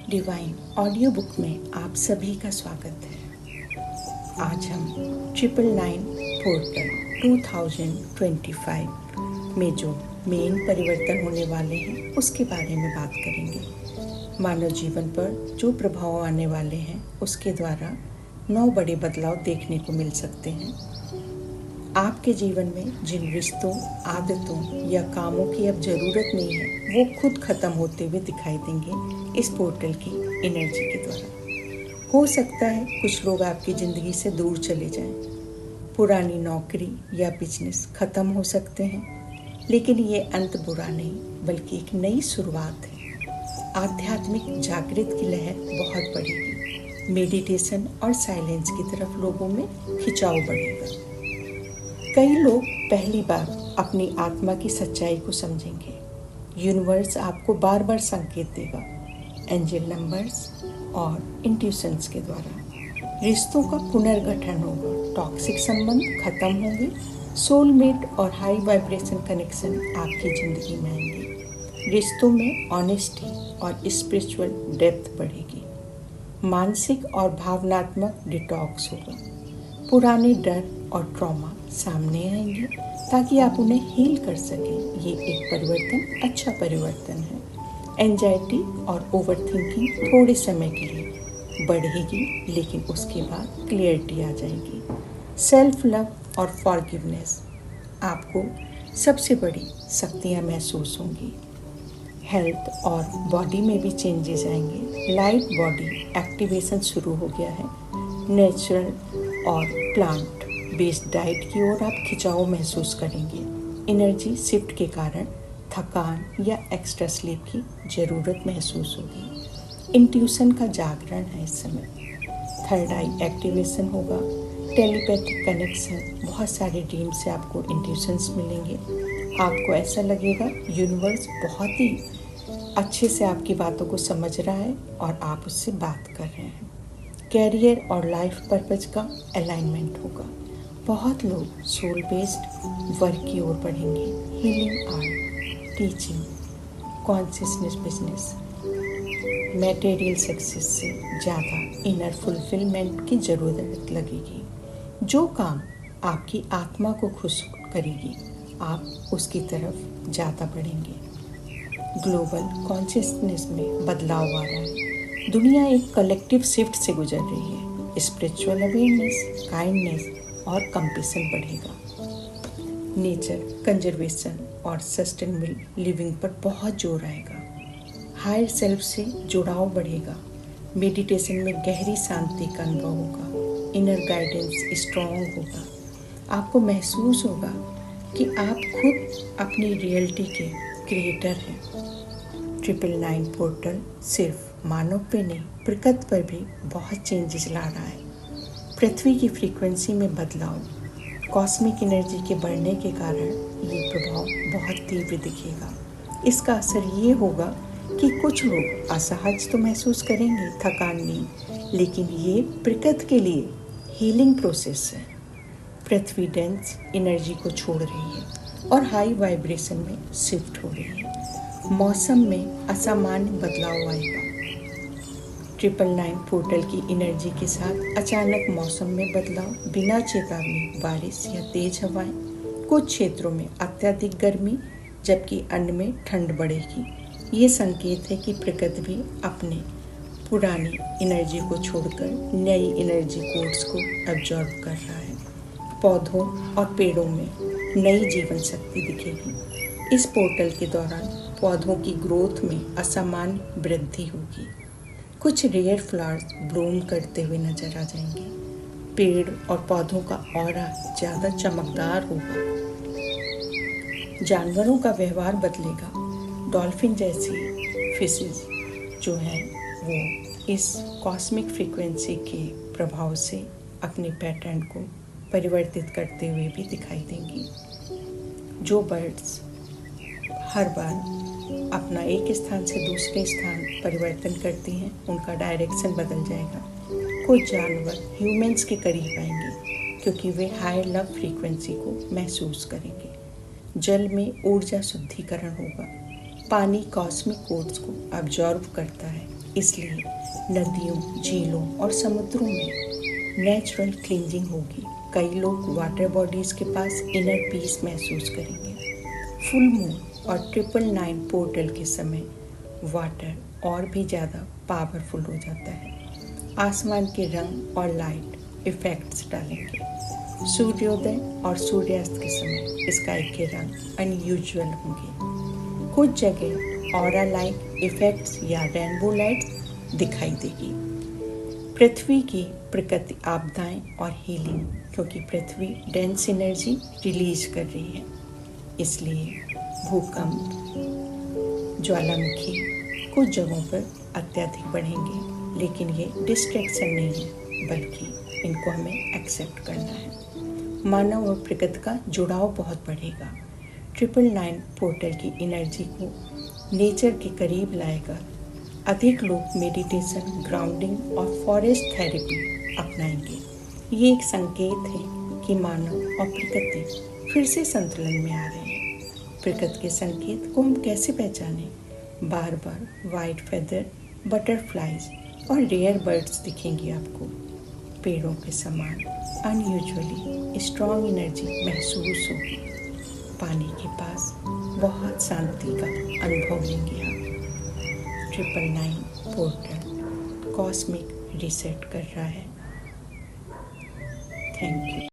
Divine audio book में आप सभी का स्वागत है। आज हम 999 पोर्टल 2025 में जो मेन परिवर्तन होने वाले हैं उसके बारे में बात करेंगे। मानव जीवन पर जो प्रभाव आने वाले हैं उसके द्वारा 9 बड़े बदलाव देखने को मिल सकते हैं। आपके जीवन में जिन रिश्तों, आदतों या कामों की अब ज़रूरत नहीं है वो खुद ख़त्म होते हुए दिखाई देंगे इस पोर्टल की एनर्जी के द्वारा। हो सकता है कुछ लोग आपकी ज़िंदगी से दूर चले जाएं, पुरानी नौकरी या बिजनेस ख़त्म हो सकते हैं, लेकिन ये अंत बुरा नहीं बल्कि एक नई शुरुआत है। आध्यात्मिक जागृत की लहर बहुत बढ़ेगी। मेडिटेशन और साइलेंस की तरफ लोगों में खिंचाव बढ़ेगा। कई लोग पहली बार अपनी आत्मा की सच्चाई को समझेंगे। यूनिवर्स आपको बार बार संकेत देगा, एंजल नंबर्स और इंट्यूशंस के द्वारा। रिश्तों का पुनर्गठन होगा, टॉक्सिक संबंध खत्म होंगे, सोलमेट और हाई वाइब्रेशन कनेक्शन आपकी ज़िंदगी में आएंगे। रिश्तों में ऑनेस्टी और स्पिरिचुअल डेप्थ बढ़ेगी। मानसिक और भावनात्मक डिटॉक्स होगा। पुराने डर और ट्रॉमा सामने आएंगे ताकि आप उन्हें हील कर सकें। ये एक परिवर्तन, अच्छा परिवर्तन है। एंजाइटी और ओवरथिंकिंग थोड़े समय के लिए बढ़ेगी, लेकिन उसके बाद क्लियरिटी आ जाएगी। सेल्फ लव और फॉरगिवनेस, आपको सबसे बड़ी शक्तियाँ महसूस होंगी। हेल्थ और बॉडी में भी चेंजेस आएंगे। लाइट बॉडी एक्टिवेशन शुरू हो गया है। नेचुरल और प्लांट बेस्ड डाइट की ओर आप खिंचाव महसूस करेंगे। एनर्जी शिफ्ट के कारण थकान या एक्स्ट्रा स्लीप की ज़रूरत महसूस होगी। इंट्यूशन का जागरण है इस समय। थर्ड आई एक्टिवेशन होगा। टेलीपैथिक कनेक्शन, बहुत सारे ड्रीम से आपको इंट्यूशंस मिलेंगे। आपको ऐसा लगेगा यूनिवर्स बहुत ही अच्छे से आपकी बातों को समझ रहा है और आप उससे बात कर रहे हैं। कैरियर और लाइफ पर्पज का अलाइनमेंट होगा। बहुत लोग सोल बेस्ड वर्क की ओर बढ़ेंगे। Healing art, teaching, consciousness business, material success से ज़्यादा इनर फुलफिलमेंट की ज़रूरत लगेगी। जो काम आपकी आत्मा को खुश करेगी आप उसकी तरफ ज़्यादा बढ़ेंगे। ग्लोबल कॉन्शियसनेस में बदलाव आ रहा है। दुनिया एक कलेक्टिव शिफ्ट से गुजर रही है। स्पिरिचुअल अवेयरनेस, काइंडनेस और कंपैशन बढ़ेगा। नेचर कंजर्वेशन और सस्टेनेबल लिविंग पर बहुत जोर आएगा। हायर सेल्फ से जुड़ाव बढ़ेगा। मेडिटेशन में गहरी शांति का अनुभव होगा। इनर गाइडेंस स्ट्रॉन्ग होगा। आपको महसूस होगा कि आप खुद अपनी रियलिटी के क्रिएटर हैं। 999 पोर्टल सिर्फ मानव पे नहीं, प्रकृति पर भी बहुत चेंजेस ला रहा है। पृथ्वी की फ्रीक्वेंसी में बदलाव, कॉस्मिक एनर्जी के बढ़ने के कारण ये प्रभाव बहुत तीव्र दिखेगा। इसका असर ये होगा कि कुछ लोग असहज तो महसूस करेंगे, थकान नहीं, लेकिन ये प्रकृति के लिए हीलिंग प्रोसेस है। पृथ्वी डेंस एनर्जी को छोड़ रही है और हाई वाइब्रेशन में शिफ्ट हो रही है। मौसम में असामान्य बदलाव आएगा। 999 पोर्टल की एनर्जी के साथ अचानक मौसम में बदलाव, बिना चेतावनी बारिश या तेज हवाएं, कुछ क्षेत्रों में अत्यधिक गर्मी जबकि अन्य में ठंड बढ़ेगी। ये संकेत है कि प्रकृति भी अपने पुरानी एनर्जी को छोड़कर नई एनर्जी कोड्स को एब्जॉर्ब कर रहा है। पौधों और पेड़ों में नई जीवन शक्ति दिखेगी। इस पोर्टल के दौरान पौधों की ग्रोथ में असामान्य वृद्धि होगी। कुछ रेयर फ्लावर्स ब्लूम करते हुए नजर आ जाएंगे। पेड़ और पौधों का ऑरा ज़्यादा चमकदार होगा। जानवरों का व्यवहार बदलेगा। डॉल्फिन जैसी फिशेस जो हैं वो इस कॉस्मिक फ्रीक्वेंसी के प्रभाव से अपने पैटर्न को परिवर्तित करते हुए भी दिखाई देंगी। जो बर्ड्स हर बार अपना एक स्थान से दूसरे स्थान परिवर्तन करती हैं उनका डायरेक्शन बदल जाएगा। कुछ जानवर ह्यूमंस के करीब आएंगे क्योंकि वे हायर लव फ्रीक्वेंसी को महसूस करेंगे। जल में ऊर्जा शुद्धिकरण होगा। पानी कॉस्मिक कोड्स को अब्जॉर्ब करता है इसलिए नदियों, झीलों और समुद्रों में नेचुरल क्लींजिंग होगी। कई लोग वाटर बॉडीज़ के पास इनर पीस महसूस करेंगे। फुल मून और 999 पोर्टल के समय वाटर और भी ज़्यादा पावरफुल हो जाता है। आसमान के रंग और लाइट इफ़ेक्ट्स डालेंगे। सूर्योदय और सूर्यास्त के समय स्काई के रंग अनयूजुअल होंगे। कुछ जगह ऑरा लाइट इफ़ेक्ट्स या रेनबो लाइट्स दिखाई देगी। पृथ्वी की प्रकृति आपदाएं और हीलिंग, क्योंकि पृथ्वी डेंस एनर्जी रिलीज कर रही है, इसलिए भूकंप, ज्वालामुखी कुछ जगहों पर अत्यधिक बढ़ेंगे, लेकिन ये डिस्ट्रैक्शन नहीं है, बल्कि इनको हमें एक्सेप्ट करना है। मानव और प्रकृति का जुड़ाव बहुत बढ़ेगा। 999 पोर्टल की एनर्जी को नेचर के करीब लाएगा। अधिक लोग मेडिटेशन, ग्राउंडिंग और फॉरेस्ट थेरेपी अपनाएंगे। ये एक संकेत है कि मानव और प्रकृति फिर से संतुलन में आ रहे हैं। प्रकृति के संकेत को हम कैसे पहचानें? बार बार वाइट फेदर बटरफ्लाइज और रेयर बर्ड्स दिखेंगी आपको। पेड़ों के समान अनयूजुअली स्ट्रॉन्ग एनर्जी महसूस होगी। पानी के पास बहुत शांति का अनुभव लेंगे आप। 999 पोर्टल कॉस्मिक रीसेट कर रहा है। Thank you.